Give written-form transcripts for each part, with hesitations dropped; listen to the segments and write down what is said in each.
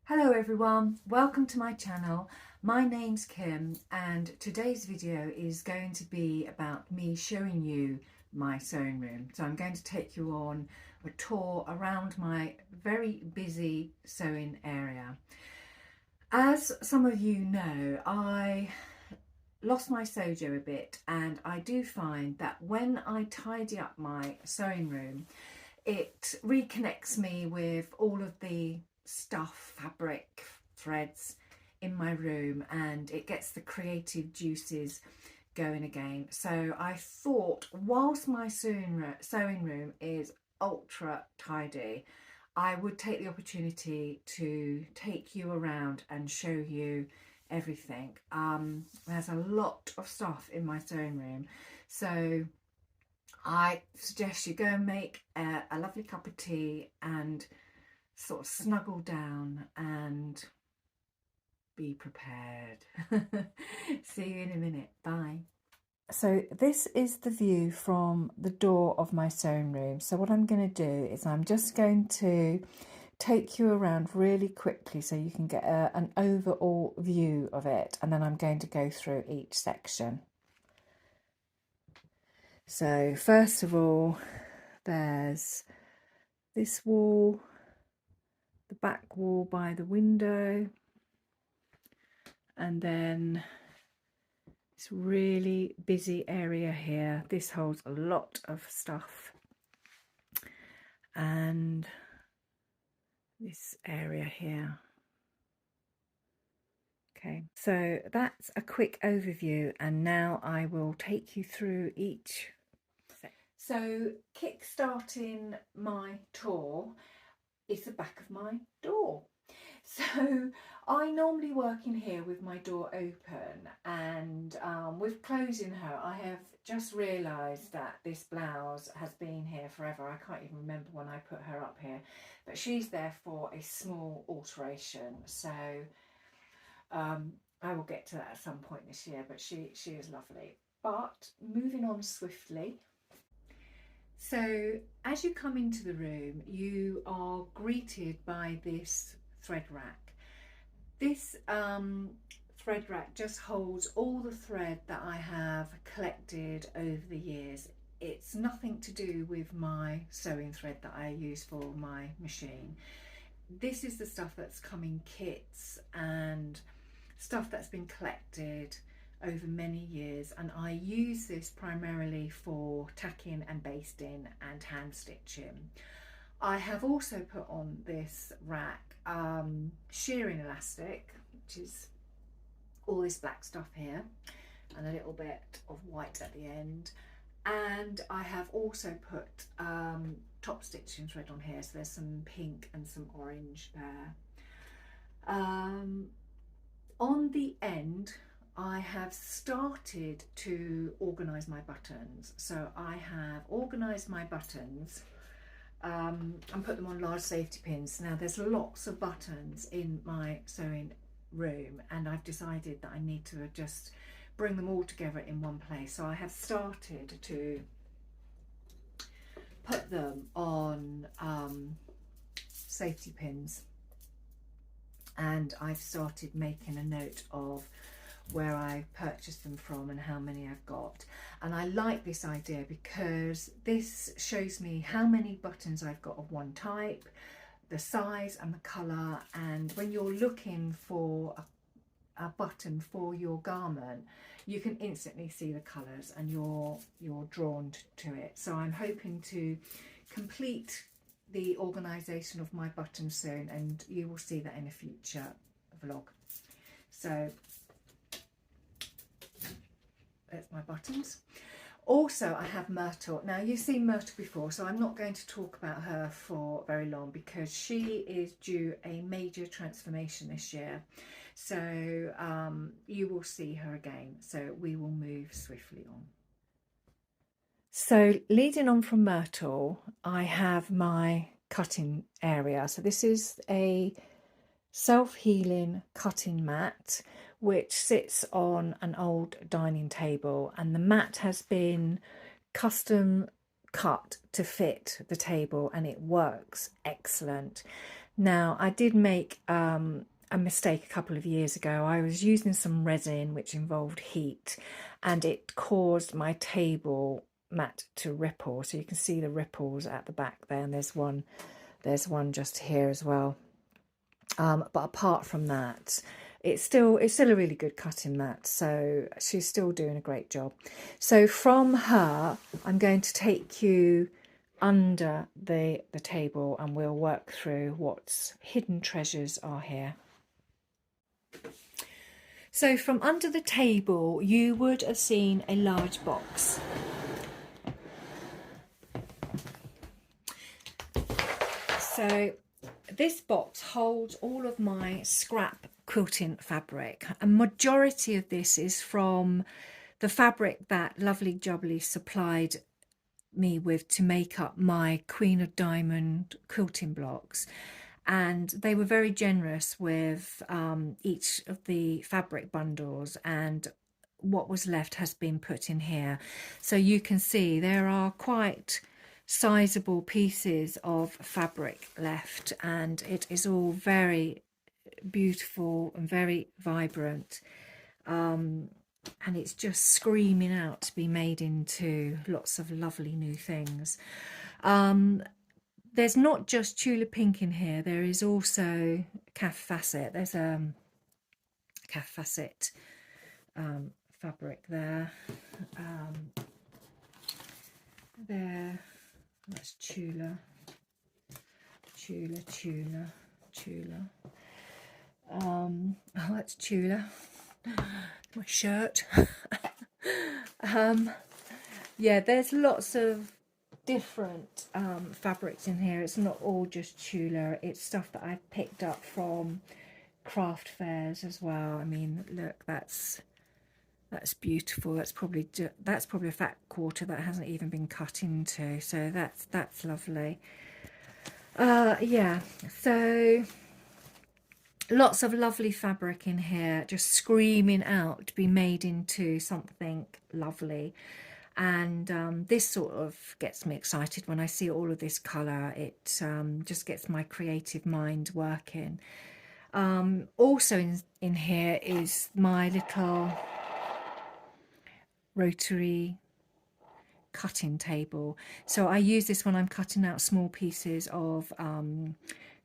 Hello everyone, welcome to my channel. My name's Kim and today's video is going to be about me showing you my sewing room. So I'm going to take you on a tour around my very busy sewing area. As some of you know, I lost my sewjo a bit, and I do find that when I tidy up my sewing room, it reconnects me with all of the stuff, fabric, threads in my room, and it gets the creative juices going again. So I thought, whilst my sewing room is ultra tidy, I would take the opportunity to take you around and show you everything. There's a lot of stuff in my sewing room, so I suggest you go and make a lovely cup of tea and sort of snuggle down and be prepared. See you in a minute. Bye. So this is the view from the door of my sewing room. So what I'm going to do is I'm just going to take you around really quickly so you can get an overall view of it, and then I'm going to go through each section. So first of all, there's this wall, the back wall by the window, and then this really busy area here. This holds a lot of stuff, and this area here. Okay, so that's a quick overview, and now I will take you through each. So kick-starting my tour is the back of my door. So I normally work in here with my door open, and with closing her, I have just realised that this blouse has been here forever. I can't even remember when I put her up here, but she's there for a small alteration. So I will get to that at some point this year, but she is lovely. But moving on swiftly. So as you come into the room, you are greeted by this thread rack. This thread rack just holds all the thread that I have collected over the years. It's nothing to do with my sewing thread that I use for my machine. This is the stuff that's come in kits and stuff that's been collected over many years, and I use this primarily for tacking and basting and hand stitching. I have also put on this rack shearing elastic, which is all this black stuff here and a little bit of white at the end, and I have also put top stitching thread on here, so there's some pink and some orange there. On the end, I have started to organise my buttons. So I have organised my buttons and put them on large safety pins. Now there's lots of buttons in my sewing room, and I've decided that I need to just bring them all together in one place. So I have started to put them on safety pins, and I've started making a note of where I purchased them from and how many I've got. And I like this idea because this shows me how many buttons I've got of one type, the size and the colour, and when you're looking for a button for your garment, you can instantly see the colours and you're drawn to it. So I'm hoping to complete the organisation of my buttons soon, and you will see that in a future vlog. So there's my buttons. Also, I have Myrtle. Now, you've seen Myrtle before, so I'm not going to talk about her for very long because she is due a major transformation this year. So you will see her again. So we will move swiftly on. So leading on from Myrtle, I have my cutting area. So this is a self-healing cutting mat which sits on an old dining table, and the mat has been custom cut to fit the table and it works excellent. Now, I did make a mistake a couple of years ago. I was using some resin which involved heat, and it caused my table mat to ripple. So you can see the ripples at the back there, and there's one just here as well. But apart from that, it's still a really good cutting mat, so she's still doing a great job. So from her, I'm going to take you under the table and we'll work through what hidden treasures are here. So from under the table, you would have seen a large box. So this box holds all of my scrap quilting fabric. A majority of this is from the fabric that Lovely Jubbly supplied me with to make up my Queen of Diamond quilting blocks, and they were very generous with each of the fabric bundles, and what was left has been put in here. So you can see there are quite sizable pieces of fabric left, and it is all very beautiful and very vibrant. And it's just screaming out to be made into lots of lovely new things. There's not just tulip pink in here, there is also calf facet. There's a calf facet fabric there. There, that's Tula. Oh, that's Tula. My shirt. Yeah, there's lots of different fabrics in here. It's not all just Tula. It's stuff that I've picked up from craft fairs as well. I mean, look, that's beautiful. That's probably a fat quarter that hasn't even been cut into. So that's lovely. Yeah. So lots of lovely fabric in here, just screaming out to be made into something lovely. And this sort of gets me excited when I see all of this colour. It just gets my creative mind working. Also in here is my little rotary cutting table. So I use this when I'm cutting out small pieces of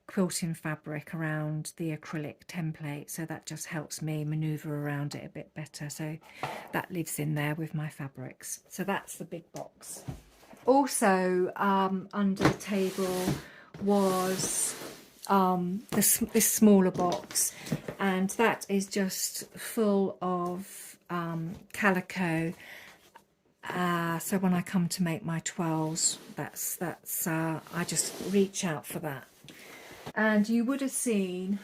quilting fabric around the acrylic template, so that just helps me maneuver around it a bit better. So that lives in there with my fabrics. So that's the big box. Also under the table was this smaller box, and that is just full of calico. So when I come to make my twirls, that's I just reach out for that. And you would have seen,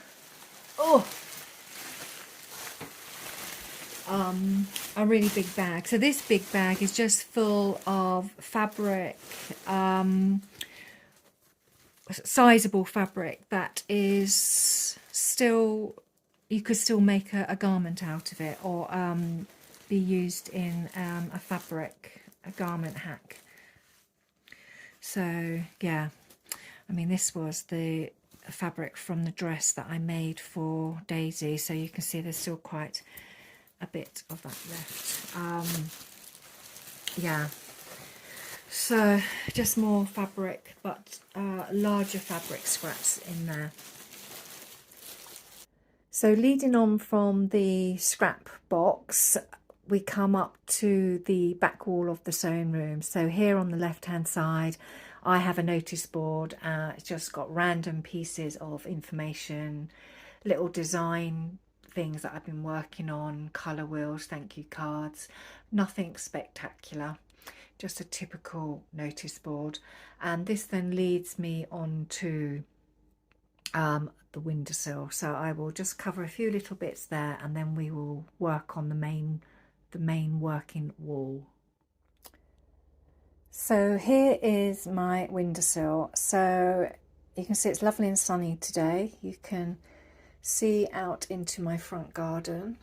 a really big bag. So this big bag is just full of fabric, sizable fabric that is still, you could still make a garment out of it, or be used in a garment hack. So yeah, I mean, this was the fabric from the dress that I made for Daisy, so you can see there's still quite a bit of that left. Yeah, so just more fabric, but larger fabric scraps in there. So leading on from the scrap box, we come up to the back wall of the sewing room. So here on the left hand side, I have a notice board. It's just got random pieces of information, little design things that I've been working on, colour wheels, thank you cards, nothing spectacular, just a typical notice board. And this then leads me on to the windowsill. So I will just cover a few little bits there, and then we will work on the main working wall. So here is my windowsill. So you can see it's lovely and sunny today. You can see out into my front garden.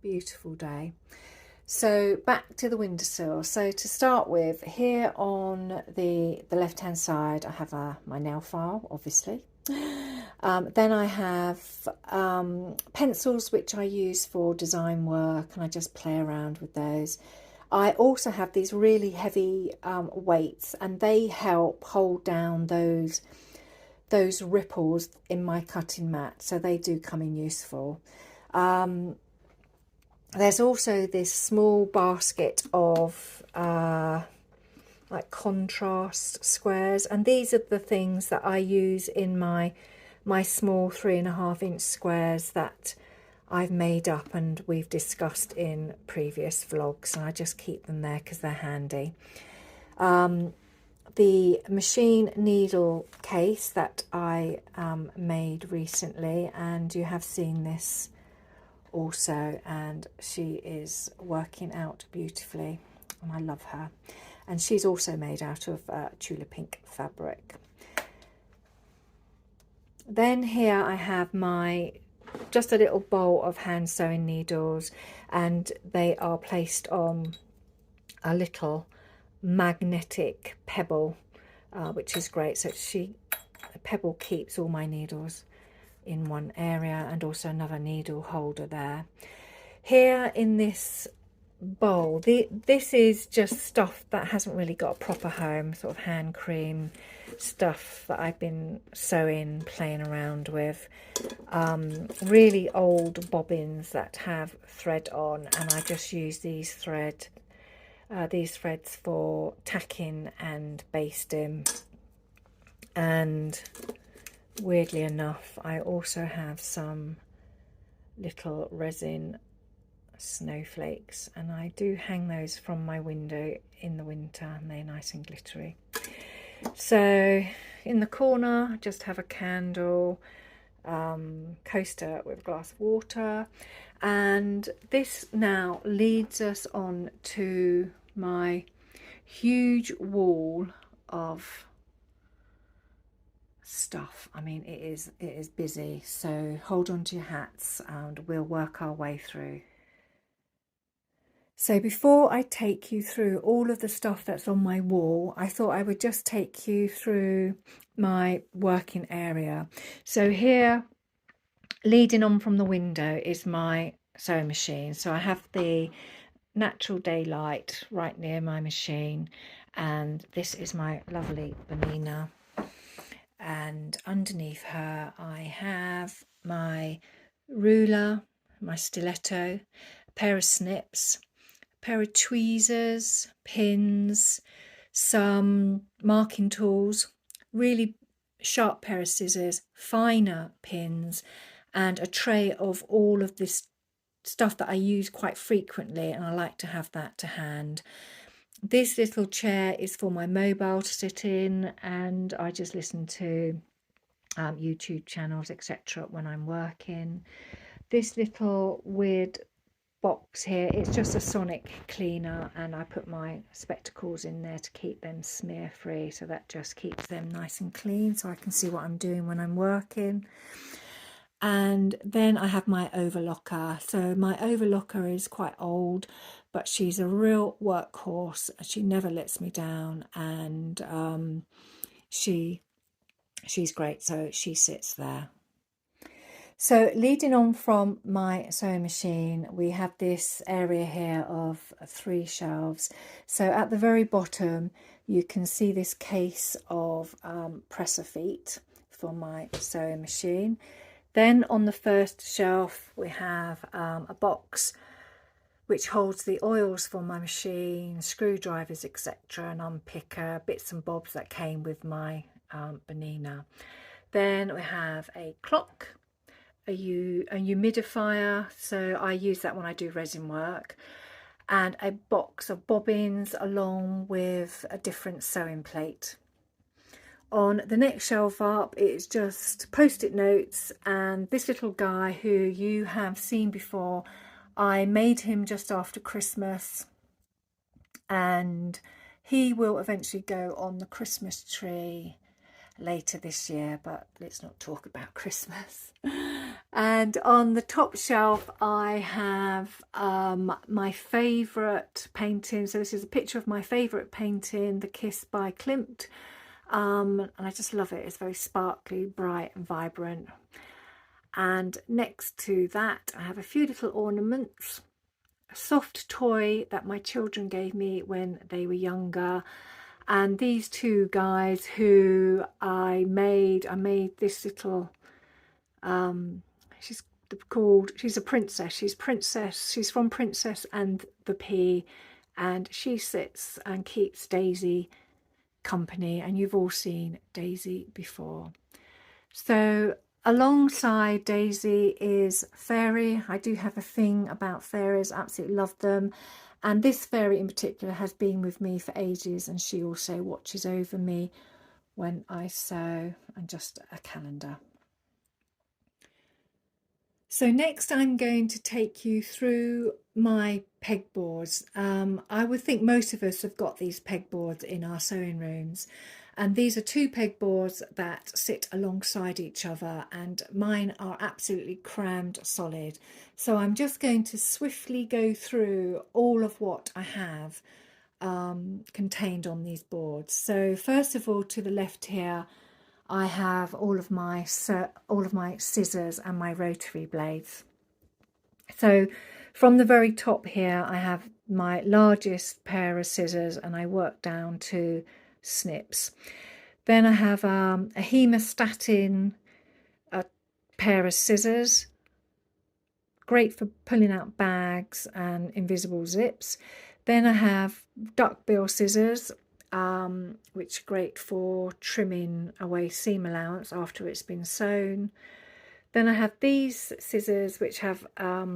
Beautiful day. So back to the windowsill. So to start with, here on the left hand side I have my nail file, obviously. Then I have pencils which I use for design work, and I just play around with those. I also have these really heavy weights, and they help hold down those ripples in my cutting mat, so they do come in useful. There's also this small basket of like contrast squares, and these are the things that I use in my small 3.5-inch squares that I've made up and we've discussed in previous vlogs, and I just keep them there because they're handy. The machine needle case that I made recently, and you have seen this also, and she is working out beautifully and I love her. And she's also made out of Tula Pink fabric. Then here I have just a little bowl of hand sewing needles, and they are placed on a little magnetic pebble, which is great. So the pebble keeps all my needles in one area, and also another needle holder there. Here in this bowl, this is just stuff that hasn't really got a proper home, sort of hand cream stuff that I've been sewing, playing around with. Really old bobbins that have thread on, and I just use these threads for tacking and basting. And weirdly enough, I also have some little resin snowflakes, and I do hang those from my window in the winter, and they're nice and glittery. So in the corner, just have a candle, coaster with a glass of water, and this now leads us on to my huge wall of stuff. I mean, it is busy, so hold on to your hats and we'll work our way through. So before I take you through all of the stuff that's on my wall, I thought I would just take you through my working area. So here, leading on from the window, is my sewing machine. So I have the natural daylight right near my machine, and this is my lovely Bernina. And underneath her I have my ruler, my stiletto, a pair of snips, a pair of tweezers, pins, some marking tools, really sharp pair of scissors, finer pins, and a tray of all of this stuff that I use quite frequently, and I like to have that to hand. This little chair is for my mobile to sit in, and I just listen to YouTube channels, etc. when I'm working. This little weird box here, it's just a sonic cleaner, and I put my spectacles in there to keep them smear free, so that just keeps them nice and clean so I can see what I'm doing when I'm working. And then I have my overlocker. So my overlocker is quite old, but she's a real workhorse. She never lets me down, and she's great. So she sits there. So leading on from my sewing machine, we have this area here of 3 shelves. So at the very bottom, you can see this case of presser feet for my sewing machine. Then on the first shelf, we have a box which holds the oils for my machine, screwdrivers, etc., an unpicker, bits and bobs that came with my Bernina. Then we have a clock, a humidifier, so I use that when I do resin work, and a box of bobbins along with a different sewing plate. On the next shelf up, it's just post-it notes, and this little guy who you have seen before, I made him just after Christmas, and he will eventually go on the Christmas tree. later this year, but let's not talk about Christmas. And on the top shelf I have my favourite painting. So this is a picture of my favourite painting, The Kiss by Klimt, and I just love it. It's very sparkly, bright and vibrant. And next to that I have a few little ornaments, a soft toy that my children gave me when they were younger, and these two guys who I made this little she's a princess, she's from Princess and the Pea, and she sits and keeps Daisy company, and you've all seen Daisy before. So alongside Daisy is Fairy. I do have a thing about fairies, absolutely love them, and this fairy in particular has been with me for ages, and she also watches over me when I sew, and just a calendar. So next I'm going to take you through my pegboards. I would think most of us have got these pegboards in our sewing rooms, and these are two pegboards that sit alongside each other, and mine are absolutely crammed solid. So I'm just going to swiftly go through all of what I have contained on these boards. So first of all, to the left here, I have all of my scissors and my rotary blades. So from the very top here I have my largest pair of scissors, and I work down to snips. Then I have a hemostatin pair of scissors, great for pulling out bags and invisible zips. Then I have duckbill scissors, which are great for trimming away seam allowance after it's been sewn. Then I have these scissors which have a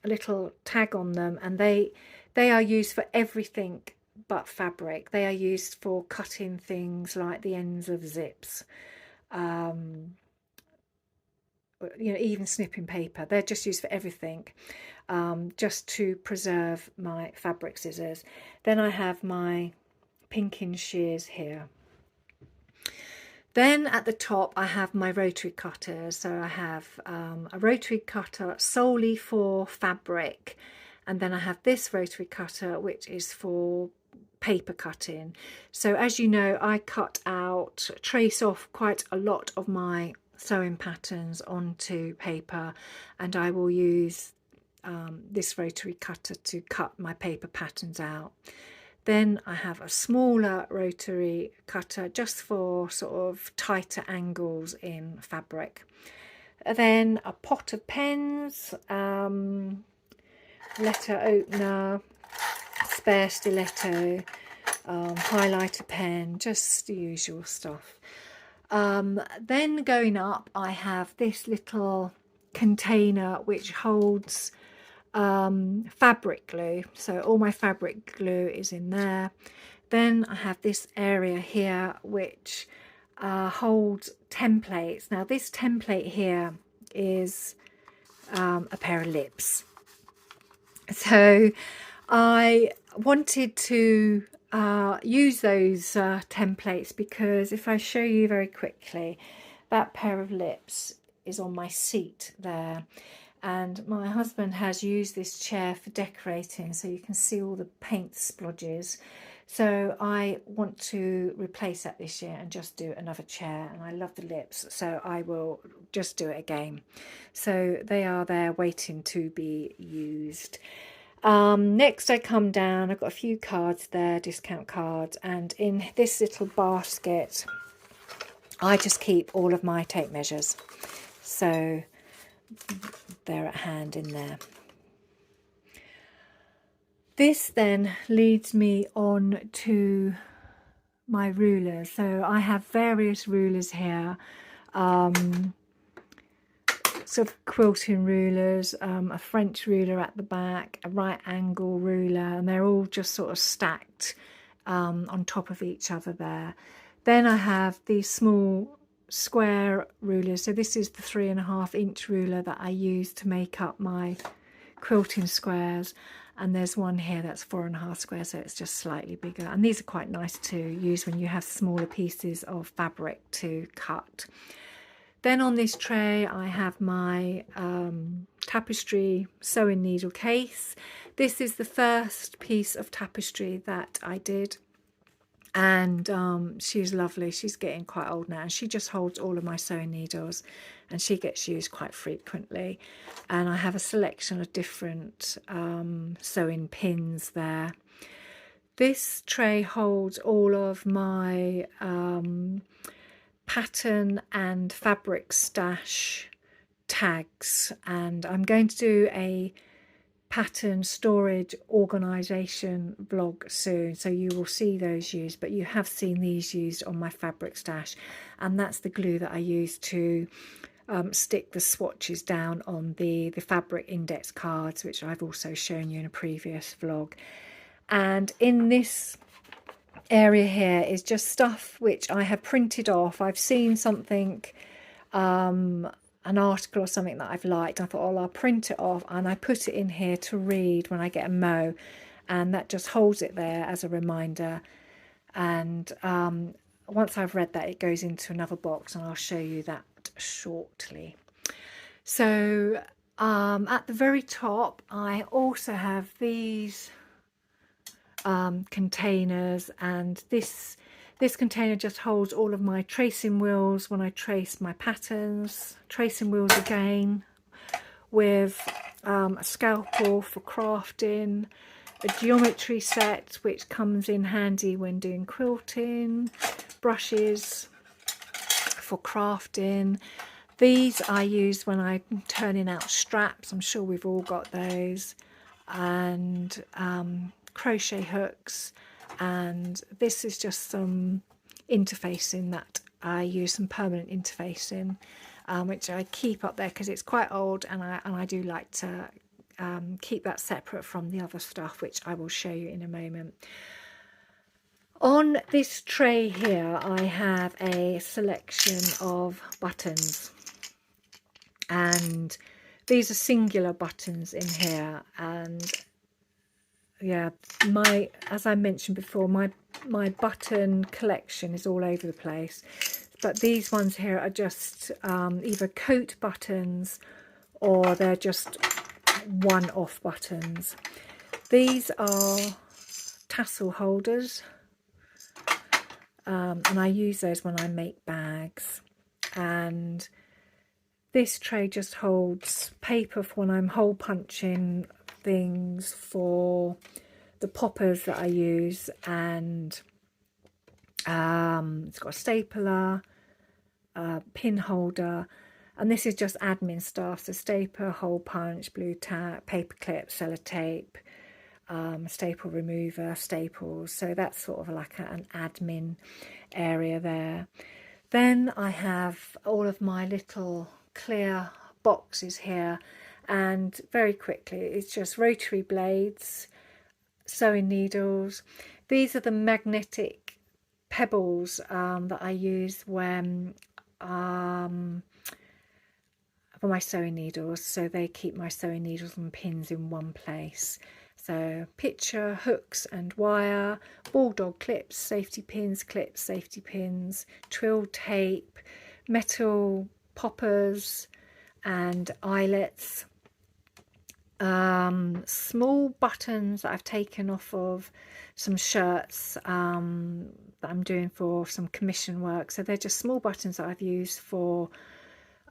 little tag on them, and they are used for everything but fabric. They are used for cutting things like the ends of zips, you know, even snipping paper. They're just used for everything, just to preserve my fabric scissors. Then I have my pinking shears here. Then at the top I have my rotary cutters. So I have a rotary cutter solely for fabric, and then I have this rotary cutter which is for paper cutting. So as you know, I trace off quite a lot of my sewing patterns onto paper, and I will use this rotary cutter to cut my paper patterns out. Then I have a smaller rotary cutter just for sort of tighter angles in fabric. Then a pot of pens, letter opener, spare stiletto, highlighter pen, just the usual stuff. Then going up I have this little container which holds fabric glue. So all my fabric glue is in there. Then I have this area here which holds templates. Now this template here is a pair of lips. So I wanted to use those templates because if I show you very quickly, that pair of lips is on my seat there, and my husband has used this chair for decorating, so you can see all the paint splodges. So I want to replace that this year and just do another chair, and I love the lips, so I will just do it again. So they are there waiting to be used. Next I come down, I've got a few cards there, discount cards, and in this little basket I just keep all of my tape measures, so they're at hand in there. This then leads me on to my rulers. So I have various rulers here, sort of quilting rulers, a French ruler at the back, a right angle ruler, and they're all just sort of stacked on top of each other there. Then I have these small square rulers. So this is the 3.5 inch ruler that I use to make up my quilting squares. and there's one here that's 4.5 squares, so it's just slightly bigger. And these are quite nice to use when you have smaller pieces of fabric to cut. Then on this tray I have my tapestry sewing needle case. This is the first piece of tapestry that I did, and she's lovely. She's getting quite old now, and she just holds all of my sewing needles, and she gets used quite frequently. And I have a selection of different sewing pins there. This tray holds all of my pattern and fabric stash tags, and I'm going to do a pattern storage organization vlog soon, so you will see those used, but you have seen these used on my fabric stash, and that's the glue that I use to stick the swatches down on the fabric index cards, which I've also shown you in a previous vlog. And in this area here is just stuff which I have printed off. I've seen something, an article or something that I've liked. I thought, oh, I'll print it off, and I put it in here to read when I get a mo, and that just holds it there as a reminder. And once I've read that, it goes into another box, and I'll show you that shortly. So at the very top I also have these containers, and this container just holds all of my tracing wheels when I trace my patterns, tracing wheels again, with a scalpel for crafting, a geometry set which comes in handy when doing quilting, brushes for crafting. These I use when I'm turning out straps, I'm sure we've all got those, and crochet hooks. And this is just some interfacing that I use, some permanent interfacing, which I keep up there because it's quite old, and I do like to keep that separate from the other stuff, which I will show you in a moment. On this tray here I have a selection of buttons, and these are singular buttons in here. And yeah, as I mentioned before, my button collection is all over the place, but these ones here are just either coat buttons or they're just one-off buttons. These are tassel holders, and I use those when I make bags. And this tray just holds paper for when I'm hole punching things for the poppers that I use, and it's got a stapler, a pin holder, and this is just admin stuff, so stapler, hole punch, blue tack, paper clip, sellotape, staple remover, staples. So that's sort of like an admin area there. Then I have all of my little clear boxes here, and very quickly it's just rotary blades, sewing needles. These are the magnetic pebbles that I use when for my sewing needles, so they keep my sewing needles and pins in one place. So picture, hooks and wire, bulldog clips, safety pins, clips, safety pins, twill tape, metal poppers and eyelets, small buttons that I've taken off of some shirts that I'm doing for some commission work. So they're just small buttons that I've used for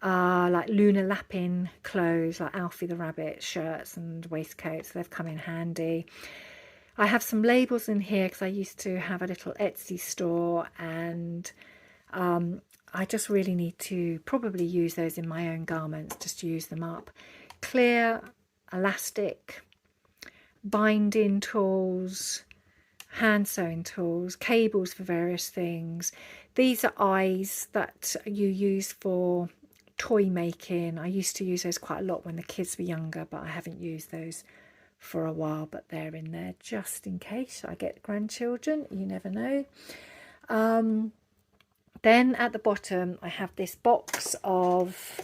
like lunar lapping clothes, like Alfie the Rabbit shirts and waistcoats. They've come in handy. I have some labels in here because I used to have a little Etsy store, and I just really need to probably use those in my own garments, just to use them up. Clear elastic, binding tools, hand sewing tools, cables for various things. These are eyes that you use for toy making. I used to use those quite a lot when the kids were younger, but I haven't used those for a while, but they're in there just in case I get grandchildren, you never know. Then at the bottom I have this box of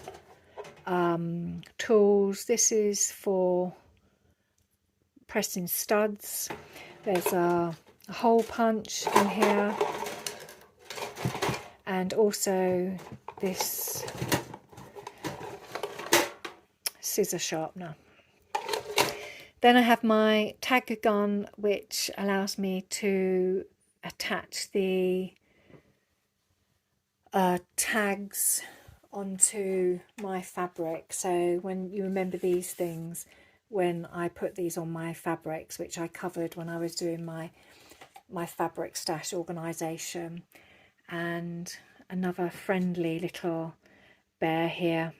tools. This is for pressing studs. There's a hole punch in here, and also this scissor sharpener. Then I have my tagger gun, which allows me to attach the tags onto my fabric. So when you remember these things, when I put these on my fabrics, which I covered when I was doing my fabric stash organisation. And another friendly little bear here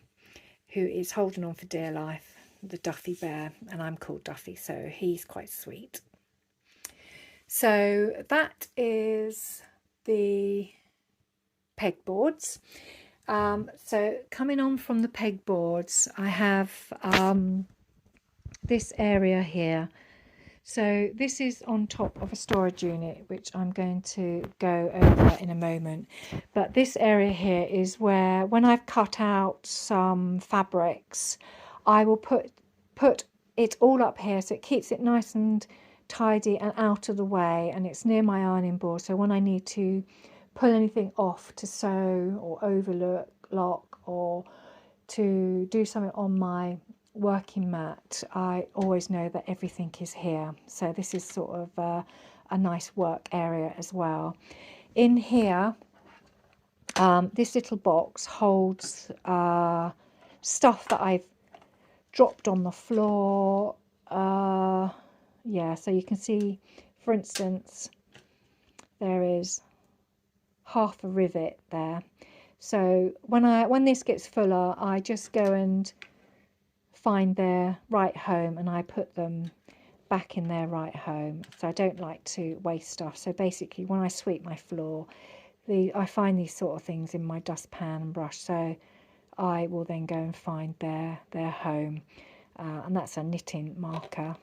who is holding on for dear life, the Duffy bear, and I'm called Duffy, so he's quite sweet. So that is the pegboards. So coming on from the pegboards, I have this area here. So this is on top of a storage unit, which I'm going to go over in a moment. But this area here is where, when I've cut out some fabrics, I will put it all up here, so it keeps it nice and tidy and out of the way, and it's near my ironing board. So when I need to pull anything off to sew or overlock or to do something on my working mat, I always know that everything is here. So this is sort of a nice work area as well. In here, this little box holds stuff that I've dropped on the floor. Yeah, so you can see, for instance, there is half a rivet there. So when this gets fuller, I just go and find their right home and I put them back in their right home. So I don't like to waste stuff. So basically, when I sweep my floor, I find these sort of things in my dustpan and brush. So I will then go and find their home, and that's a knitting marker.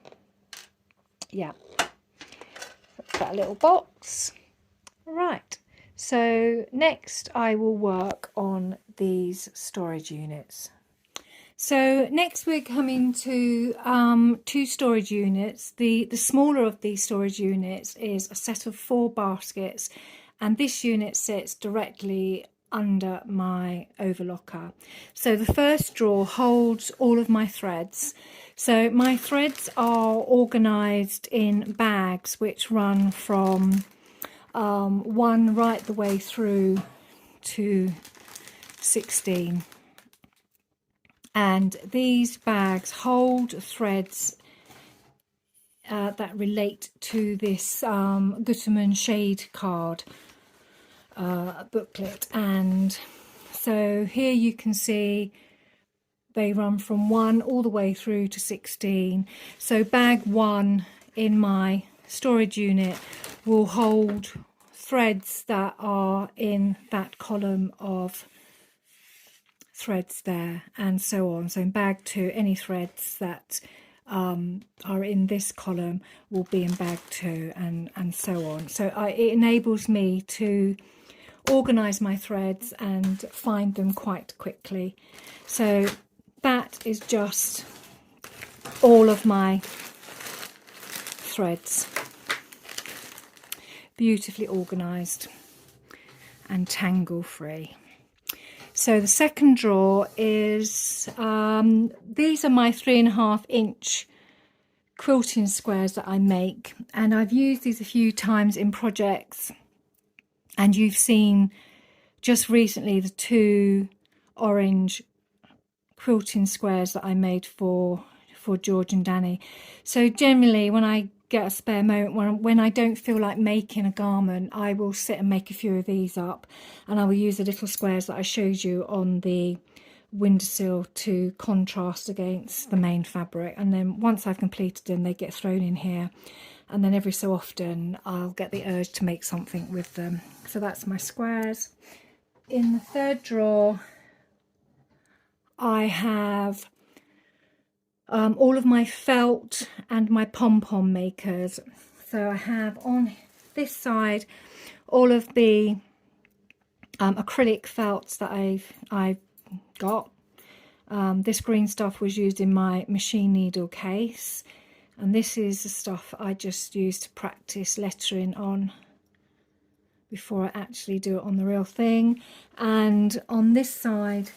Yeah, that's that little box. Right. So next I will work on these storage units. So next we're coming to two storage units. The smaller of these storage units is a set of 4 baskets, and this unit sits directly under my overlocker. So the first drawer holds all of my threads. So my threads are organised in bags which run from 1 right the way through to 16. And these bags hold threads that relate to this Gutermann shade card booklet. And so here you can see they run from 1 all the way through to 16. So bag 1 in my storage unit will hold threads that are in that column of threads there, and so on. So in bag 2, any threads that are in this column will be in bag 2, and so on. So it enables me to organize my threads and find them quite quickly. So that is just all of my threads, beautifully organized and tangle free. So the second drawer is, these are my 3.5 inch quilting squares that I make, and I've used these a few times in projects, and you've seen just recently the 2 orange quilting squares that I made for George and Danny. So generally when I get a spare moment, when I don't feel like making a garment, I will sit and make a few of these up, and I will use the little squares that I showed you on the windowsill to contrast against the main fabric. And then once I've completed them, they get thrown in here, and then every so often I'll get the urge to make something with them. So that's my squares. In the third drawer I have all of my felt and my pom-pom makers. So I have on this side all of the acrylic felts that I've got. This green stuff was used in my machine needle case. And this is the stuff I just use to practice lettering on before I actually do it on the real thing. And on this side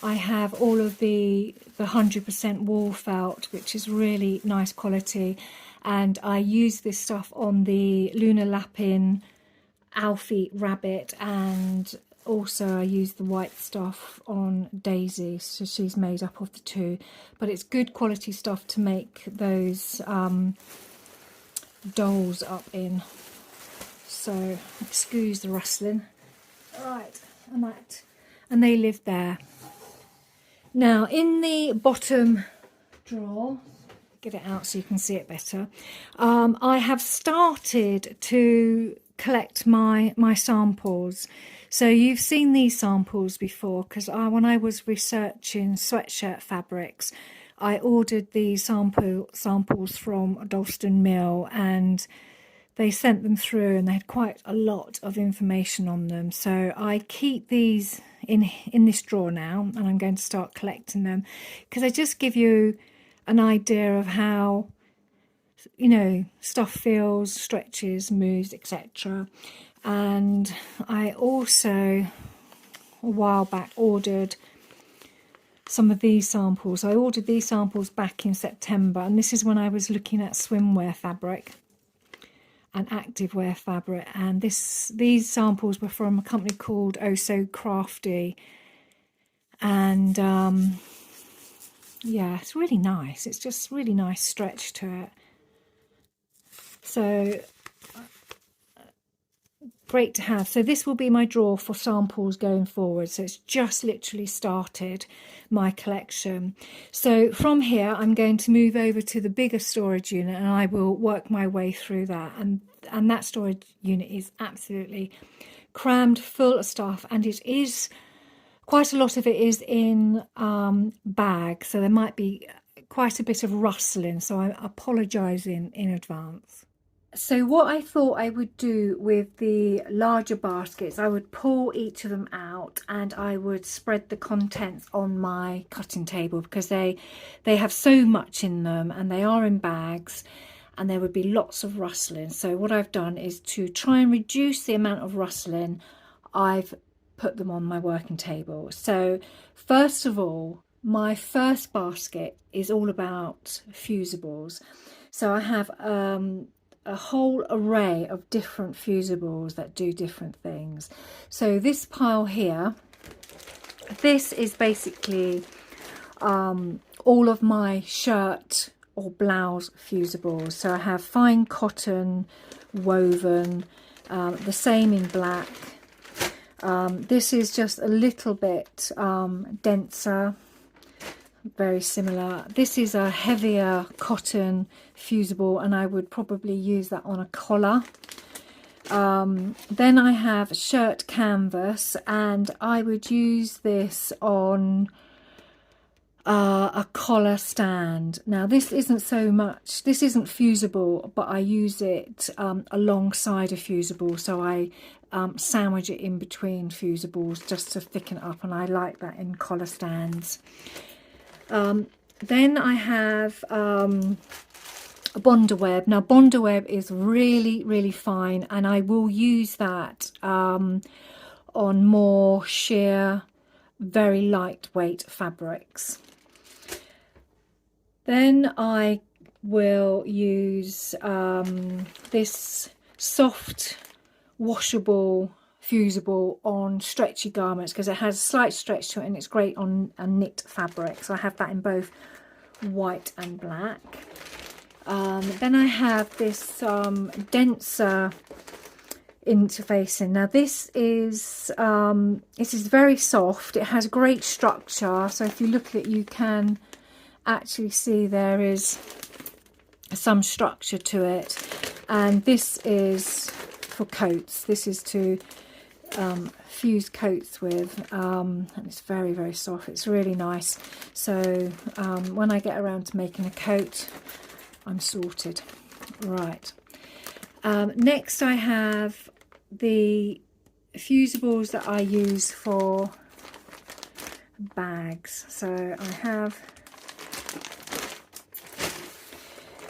I have all of the 100% wool felt, which is really nice quality, and I use this stuff on the Lunar Lapin Alfie Rabbit, and also I use the white stuff on Daisy, so she's made up of the two. But it's good quality stuff to make those dolls up in. So excuse the rustling. Right, and they live there. Now in the bottom drawer, get it out so you can see it better, I have started to collect my samples. So you've seen these samples before, because when I was researching sweatshirt fabrics, I ordered these samples from Dalston Mill, and they sent them through, and they had quite a lot of information on them. So I keep these in this drawer now, and I'm going to start collecting them, because they just give you an idea of how, you know, stuff feels, stretches, moves, etc. And I also, a while back, ordered some of these samples. I ordered these samples back in September, and this is when I was looking at swimwear fabric and activewear fabric, and these samples were from a company called Oh So Crafty, and yeah, it's really nice. It's just really nice stretch to it. So great to have. So this will be my drawer for samples going forward. So it's just literally started my collection. So from here I'm going to move over to the bigger storage unit, and I will work my way through that. And that storage unit is absolutely crammed full of stuff, and it is quite a lot of it is in bags, so there might be quite a bit of rustling, so I apologise in advance. So what I thought I would do with the larger baskets, I would pull each of them out and I would spread the contents on my cutting table, because they have so much in them and they are in bags, and there would be lots of rustling. So what I've done is to try and reduce the amount of rustling. I've put them on my working table. So first of all, my first basket is all about fusibles. So I have a whole array of different fusibles that do different things. So this pile here, this is basically all of my shirt or blouse fusibles. So I have fine cotton, woven, the same in black. This is just a little bit denser, very similar. This is a heavier cotton fusible, and I would probably use that on a collar. Then I have shirt canvas, and I would use this on a collar stand. Now this isn't fusible, but I use it alongside a fusible, so I sandwich it in between fusibles just to thicken it up, and I like that in collar stands. Then I have a Bondaweb. Now Bondaweb is really fine, and I will use that on more sheer, very lightweight fabrics. Then I will use this soft washable fusible on stretchy garments, because it has slight stretch to it and it's great on a knit fabric. So I have that in both white and black. Then I have this denser interfacing. Now this is very soft. It has great structure, so if you look at it you can actually see there is some structure to it, and this is for coats. This is to fuse coats with, and it's very soft. It's really nice. So when I get around to making a coat, I'm sorted. Right. Next I have the fusibles that I use for bags. So I have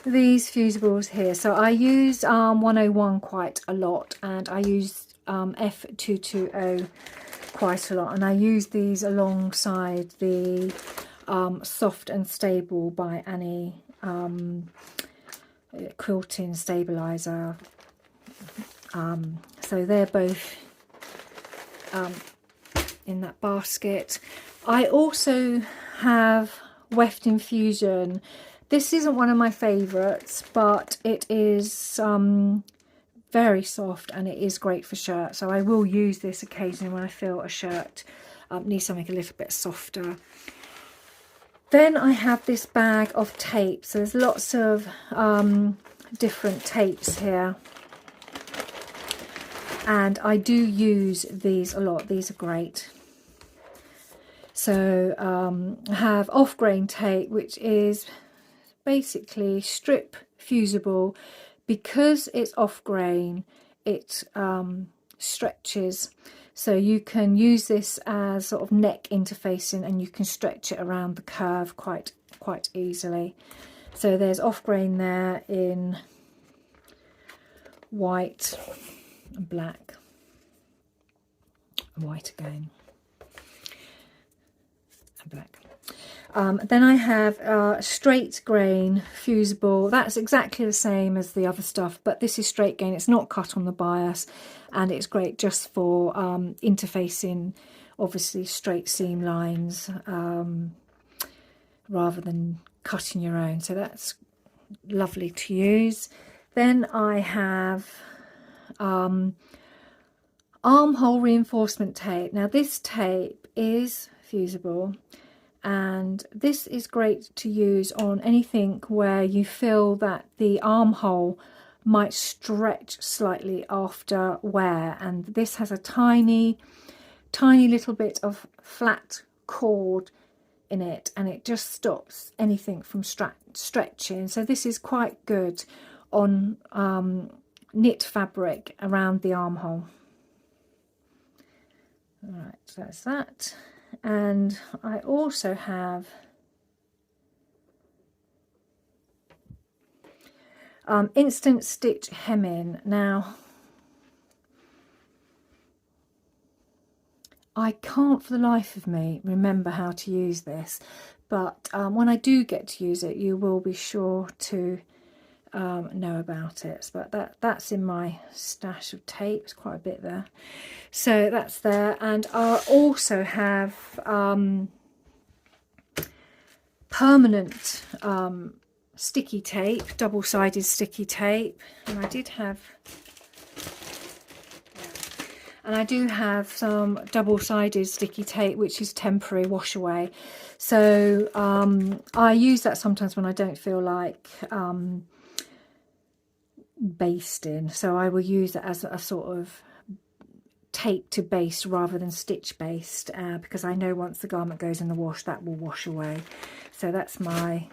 these fusibles here. So I use 101 quite a lot, and I use F220 quite a lot, and I use these alongside the Soft and Stable by andI quilting stabilizer. So they're both in that basket. I also have Weft Infusion. This isn't one of my favourites, but it is very soft and it is great for shirts. So I will use this occasionally when I feel a shirt needs something a little bit softer. Then I have this bag of tapes. So there's lots of different tapes here. And I do use these a lot. These are great. So I have off-grain tape, which is basically strip fusible. Because it's off-grain, it stretches. So you can use this as sort of neck interfacing, and you can stretch it around the curve quite easily. So there's off-grain there in white and black, and white again, and black. Then I have straight grain fusible. That's exactly the same as the other stuff, but this is straight grain. It's not cut on the bias, and it's great just for interfacing, obviously, straight seam lines rather than cutting your own. So that's lovely to use. Then I have armhole reinforcement tape. Now this tape is fusible, and this is great to use on anything where you feel that the armhole might stretch slightly after wear, and this has a tiny little bit of flat cord in it, and it just stops anything from stretching. So this is quite good on knit fabric around the armhole. All right, so that's that. And I also have instant stitch hemming. Now I can't for the life of me remember how to use this, but when I do get to use it, you will be sure to know about it. But that's in my stash of tapes, quite a bit there. So that's there. And I also have permanent sticky tape, double-sided sticky tape, and I do have some double-sided sticky tape which is temporary wash away. So I use that sometimes when I don't feel like basting, so I will use it as a sort of tape to baste rather than stitch baste, because I know once the garment goes in the wash, that will wash away. So that's my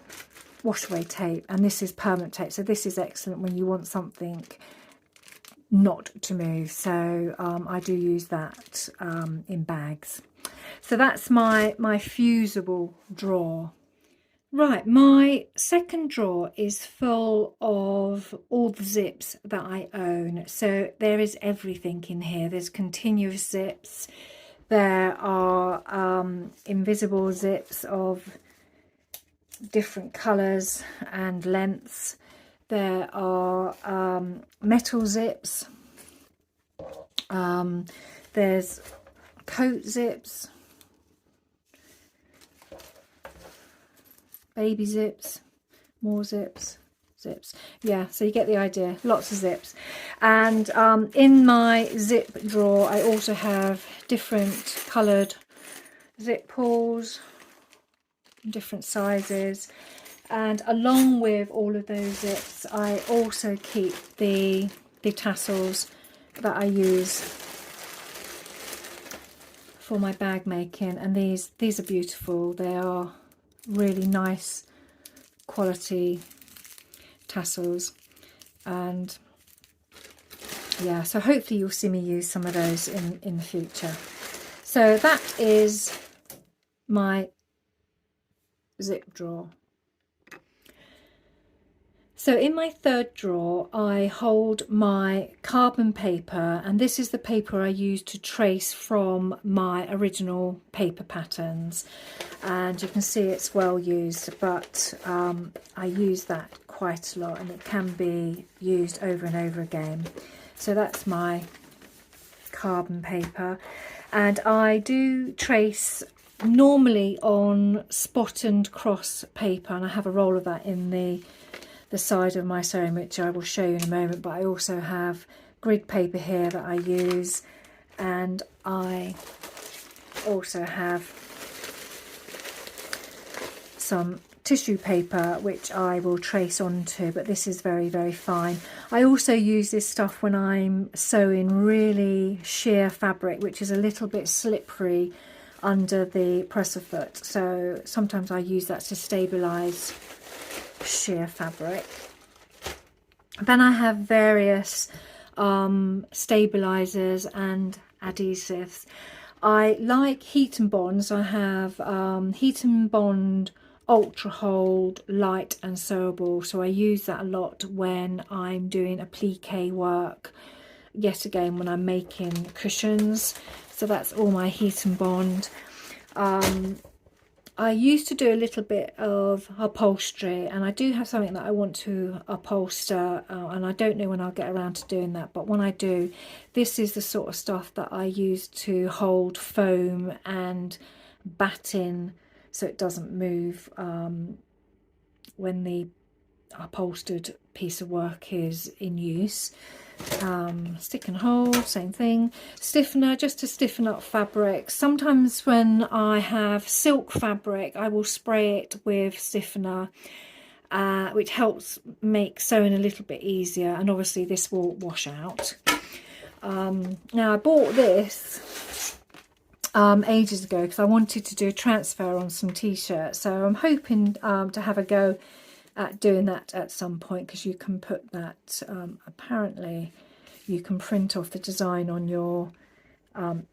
wash away tape, and this is permanent tape. So this is excellent when you want something not to move. So I do use that in bags. So that's my fusible drawer. Right, my second drawer is full of all the zips that I own. So there is everything in here. There's continuous zips. There are invisible zips of different colours and lengths. There are metal zips. There's coat zips. Baby zips, more zips, yeah, so you get the idea. Lots of zips. And in my zip drawer I also have different coloured zip pulls, different sizes, and along with all of those zips I also keep the tassels that I use for my bag making, and these are beautiful. They are really nice quality tassels, and yeah, so hopefully you'll see me use some of those in the future. So that is my zip drawer. So in my third drawer, I hold my carbon paper, and this is the paper I use to trace from my original paper patterns. And you can see it's well used, but I use that quite a lot, and it can be used over and over again. So that's my carbon paper, and I do trace normally on spot and cross paper, and I have a roll of that in the side of my sewing, which I will show you in a moment. But I also have grid paper here that I use, and I also have some tissue paper which I will trace onto, but this is very, very fine. I also use this stuff when I'm sewing really sheer fabric, which is a little bit slippery under the presser foot, so sometimes I use that to stabilize sheer fabric. Then I have various stabilizers and adhesives. I like heat and bonds. I have heat and bond ultra hold, light and sewable, so I use that a lot when I'm doing applique work, yet again when I'm making cushions. So that's all my heat and bond. I used to do a little bit of upholstery, and I do have something that I want to upholster, and I don't know when I'll get around to doing that, but when I do, this is the sort of stuff that I use to hold foam and batting so it doesn't move when the upholstered piece of work is in use. Stick and hold, same thing. Stiffener, just to stiffen up fabric. Sometimes when I have silk fabric, I will spray it with stiffener, which helps make sewing a little bit easier, and obviously this will wash out. Now I bought this ages ago because I wanted to do a transfer on some t-shirts, so I'm hoping to have a go at doing that at some point, because you can put that apparently you can print off the design on your